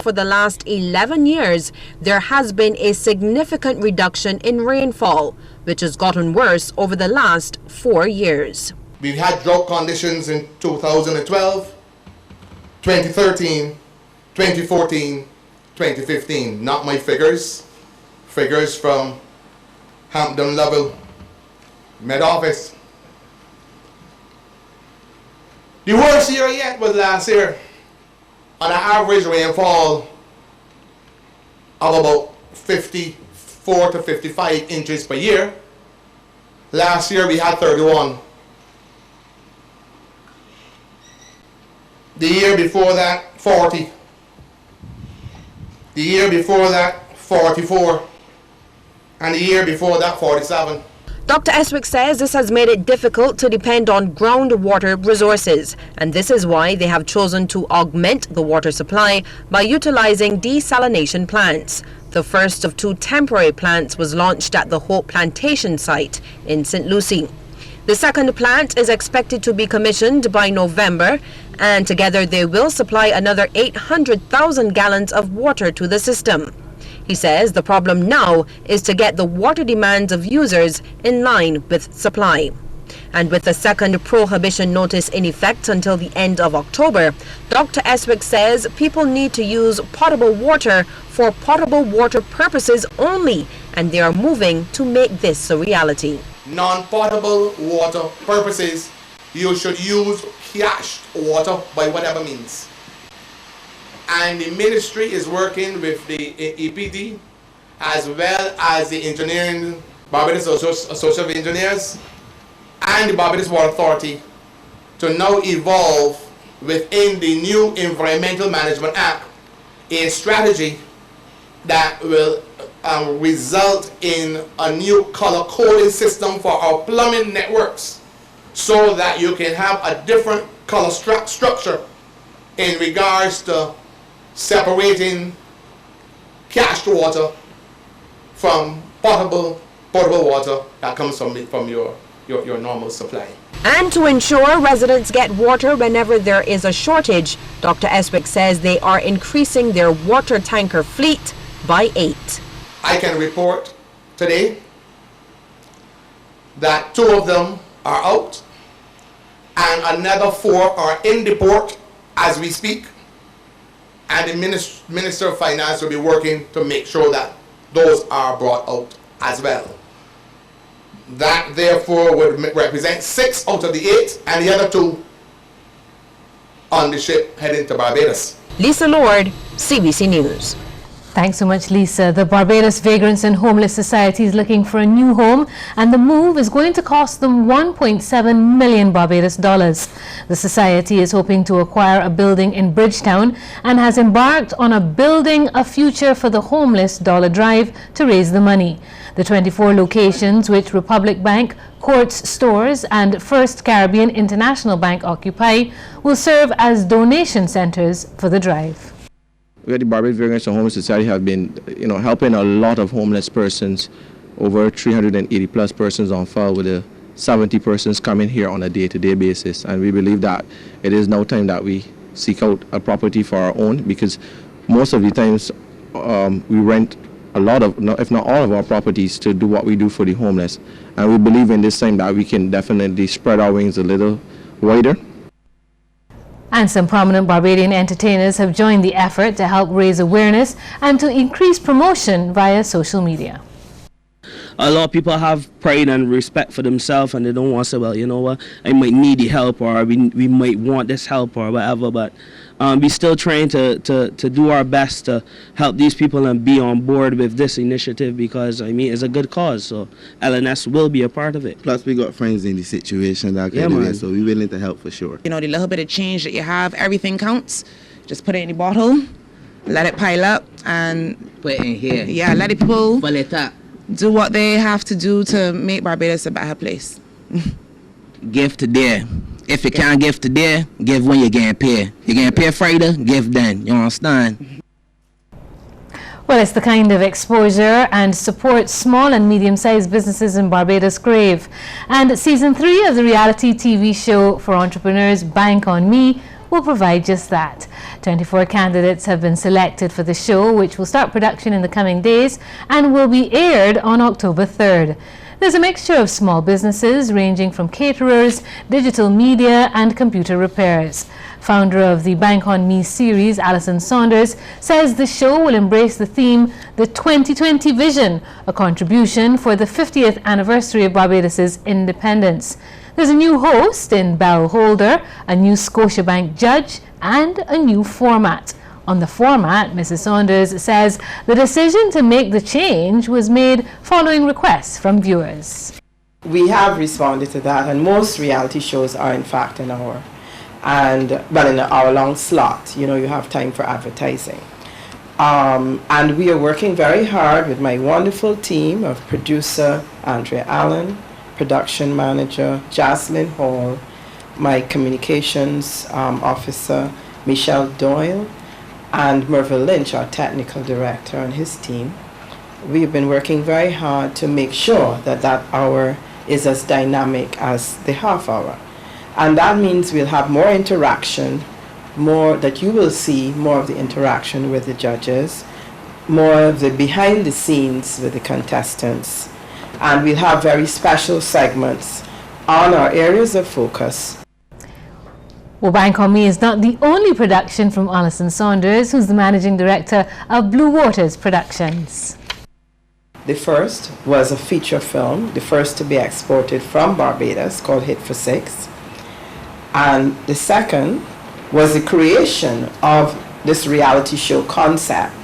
For the last 11 years, there has been a significant reduction in rainfall, which has gotten worse over the last 4 years. We've had drought conditions in 2012, 2013, 2014, 2015. Not my figures. Figures from Hampton level, Met Office. The worst year yet was last year, on an average rainfall of about 54 to 55 inches per year. Last year we had 31. The year before that, 40. The year before that, 44. And the year before that, 47. Dr. Eswick says this has made it difficult to depend on groundwater resources, and this is why they have chosen to augment the water supply by utilizing desalination plants. The first of 2 temporary plants was launched at the Hope Plantation site in St. Lucie. The second plant is expected to be commissioned by November, and together they will supply another 800,000 gallons of water to the system. He says the problem now is to get the water demands of users in line with supply. And with the second prohibition notice in effect until the end of October, Dr. Eswick says people need to use potable water for potable water purposes only, and they are moving to make this a reality. Non-potable water purposes, you should use cached water by whatever means. And the ministry is working with the EPD as well as the engineering, Barbados Association of Engineers and the Barbados Water Authority to now evolve within the new Environmental Management Act a strategy that will result in a new color coding system for our plumbing networks so that you can have a different color structure in regards to separating cached water from potable water that comes from your normal supply. And to ensure residents get water whenever there is a shortage, Dr. Eswick says they are increasing their water tanker fleet by 8. I can report today that 2 of them are out and another 4 are in the port as we speak. And the Minister of Finance will be working to make sure that those are brought out as well. That therefore would represent 6 out of the 8 and the other 2 on the ship heading to Barbados. Lisa Lord, CBC News. Thanks so much, Lisa. The Barbados Vagrants and Homeless Society is looking for a new home, and the move is going to cost them 1.7 million Barbados dollars. The society is hoping to acquire a building in Bridgetown and has embarked on a Building a Future for the Homeless dollar drive to raise the money. The 24 locations which Republic Bank, Courts Stores and First Caribbean International Bank occupy will serve as donation centers for the drive. We at the Barbados Vagrants and Homeless Society have been, helping a lot of homeless persons, over 380 plus persons on file, with 70 persons coming here on a day-to-day basis. And we believe that it is now time that we seek out a property for our own, because most of the times we rent a lot of, if not all of our properties to do what we do for the homeless. And we believe in this time that we can definitely spread our wings a little wider. And some prominent Barbadian entertainers have joined the effort to help raise awareness and to increase promotion via social media. A lot of people have pride and respect for themselves, and they don't want to say, well, you know what, I might need the help, or we might want this help or whatever, but we're still trying to do our best to help these people and be on board with this initiative, because it's a good cause, so LNS will be a part of it. Plus we got friends in the situation that can do it, so we're willing to help for sure. The little bit of change that you have, everything counts. Just put it in the bottle, let it pile up, and put it in here. Yeah, let it pull. Fill it up. Do what they have to do to make Barbados a better place. Give today. If you can't give today, give when you getting paid. You getting paid Friday, give then. You understand? Well, it's the kind of exposure and support small and medium-sized businesses in Barbados crave. And season 3 of the reality TV show for entrepreneurs Bank on Me will provide just that. 24 candidates have been selected for the show, which will start production in the coming days and will be aired on October 3rd. There's a mixture of small businesses ranging from caterers, digital media and computer repairs. Founder of the Bank on Me series, Alison Saunders, says the show will embrace the theme, the 2020 Vision, a contribution for the 50th anniversary of Barbados' independence. There's a new host in Beryl Holder, a new Scotiabank judge and a new format. On the format, Mrs. Saunders says the decision to make the change was made following requests from viewers. We have responded to that, and most reality shows are in fact an hour. In an hour-long slot, you have time for advertising. And we are working very hard with my wonderful team of producer Andrea Allen, production manager Jaslyn Hall, my communications officer Michelle Doyle, and Merville Lynch, our technical director, and his team. We've been working very hard to make sure that that hour is as dynamic as the half hour. And that means we'll have more interaction, that you will see more of the interaction with the judges, more of the behind the scenes with the contestants. And we'll have very special segments on our areas of focus. Well, Bank on Me is not the only production from Alison Saunders, who's the managing director of Blue Waters Productions. The first was a feature film, the first to be exported from Barbados, called Hit for Six. And the second was the creation of this reality show concept,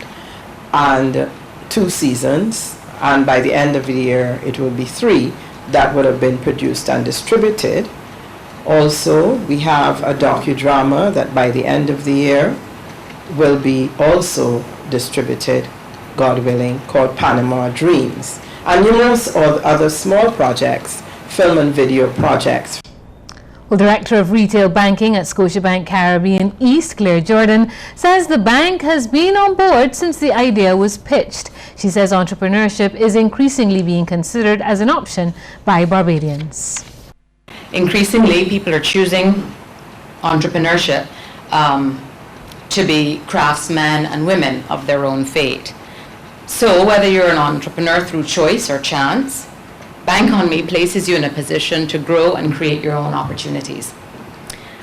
and 2 seasons, and by the end of the year it will be 3 that would have been produced and distributed. Also, we have a docudrama that by the end of the year will be also distributed, God willing, called Panama Dreams, and numerous other small projects, film and video projects. Well, Director of Retail Banking at Scotiabank Caribbean East, Claire Jordan, says the bank has been on board since the idea was pitched. She says entrepreneurship is increasingly being considered as an option by Barbadians. Increasingly, people are choosing entrepreneurship to be craftsmen and women of their own fate. So whether you're an entrepreneur through choice or chance, Bank on Me places you in a position to grow and create your own opportunities.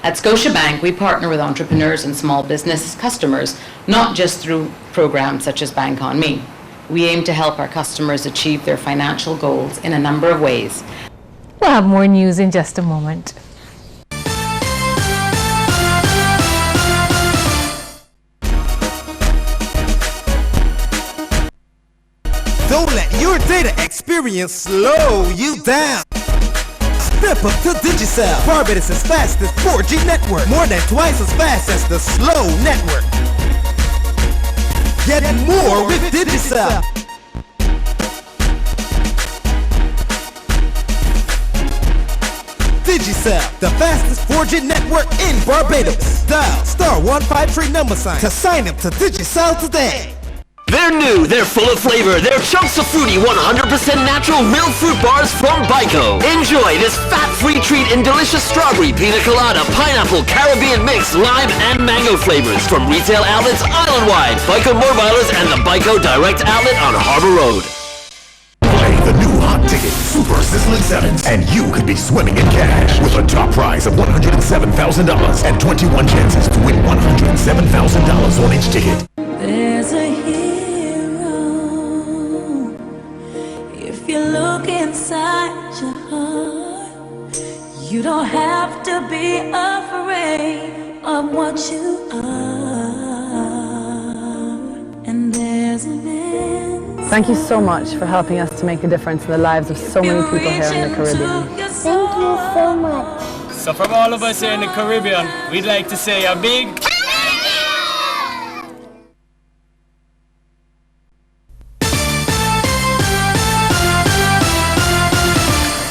At Scotiabank, we partner with entrepreneurs and small business customers, not just through programs such as Bank on Me. We aim to help our customers achieve their financial goals in a number of ways. We'll have more news in just a moment. Don't let your data experience slow you down. Step up to Digicel, Barbados' fastest 4G network, more than twice as fast as the slow network. Get more with Digicel. Digicel, the fastest 4G network in Barbados. Dial *153# to sign up to Digicel today. They're new, they're full of flavor, they're chunks of fruity 100% natural real fruit bars from Bico. Enjoy this fat-free treat in delicious strawberry, pina colada, pineapple, Caribbean mix, lime, and mango flavors from retail outlets island-wide, Bico Mobilers, and the Bico Direct Outlet on Harbor Road. Play the new hot ticket, Super Sizzling Sevens, and you could be swimming in cash with a top prize of $107,000 and 21 chances to win $107,000 on each ticket. There's a hero if you look inside your heart. You don't have to be afraid of what you are. And there's an answer. Thank you so much for helping us to make a difference in the lives of so many people here in the Caribbean. Thank you so much. So from all of us here in the Caribbean, we'd like to say a big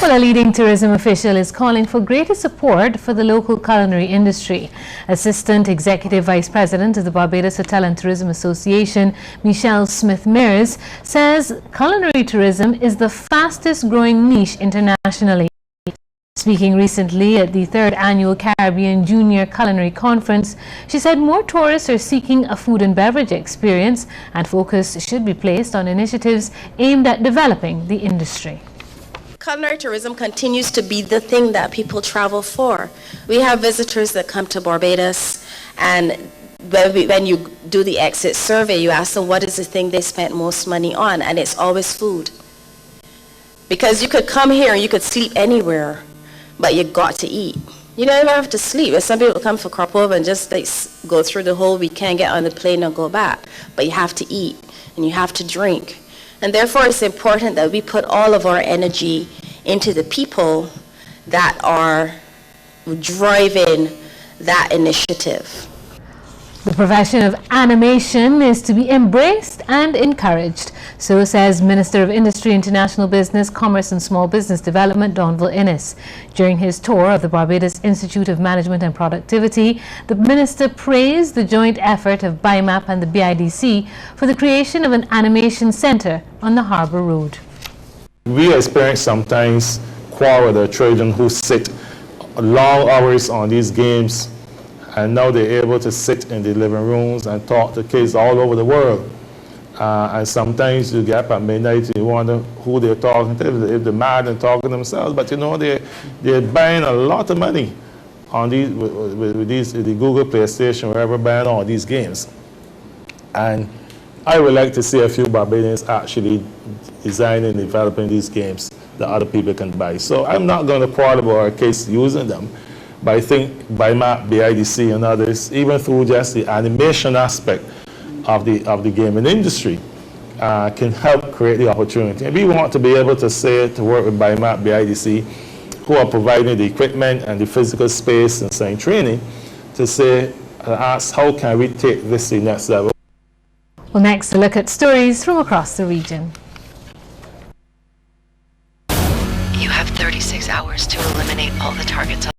Well, a leading tourism official is calling for greater support for the local culinary industry. Assistant Executive Vice President of the Barbados Hotel and Tourism Association, Michelle Smith-Mears, says culinary tourism is the fastest growing niche internationally. Speaking recently at the 3rd Annual Caribbean Junior Culinary Conference, she said more tourists are seeking a food and beverage experience and focus should be placed on initiatives aimed at developing the industry. Culinary tourism continues to be the thing that people travel for. We have visitors that come to Barbados, and when you do the exit survey, you ask them what is the thing they spent most money on, and it's always food. Because you could come here and you could sleep anywhere, but you got to eat. You don't even have to sleep. Some people come for crop over and just go through the whole weekend, get on the plane and go back. But you have to eat and you have to drink. And therefore it's important that we put all of our energy into the people that are driving that initiative. The profession of animation is to be embraced and encouraged, so says Minister of Industry, International Business, Commerce and Small Business Development, Donville Innes. During his tour of the Barbados Institute of Management and Productivity, the minister praised the joint effort of BIMAP and the BIDC for the creation of an animation center on the Harbour Road. We experience sometimes quarrel with the children who sit long hours on these games, and now they're able to sit in the living rooms and talk to kids all over the world. And sometimes you get up at midnight and you wonder who they're talking to, if they're mad and talking to themselves. But you know, they're buying a lot of money on these, with these, the Google PlayStation, wherever, buying all these games. And I would like to see a few Barbadians actually designing and developing these games that other people can buy. So I'm not going to quarrel about our kids using them. But I think BIMAP, BIDC, and others, even through just the animation aspect of the gaming industry, can help create the opportunity. And we want to be able to say, to work with BIMAP, BIDC, who are providing the equipment and the physical space and some training, to say, ask, how can we take this to the next level? Well, next, a look at stories from across the region. You have 36 hours to eliminate all the targets on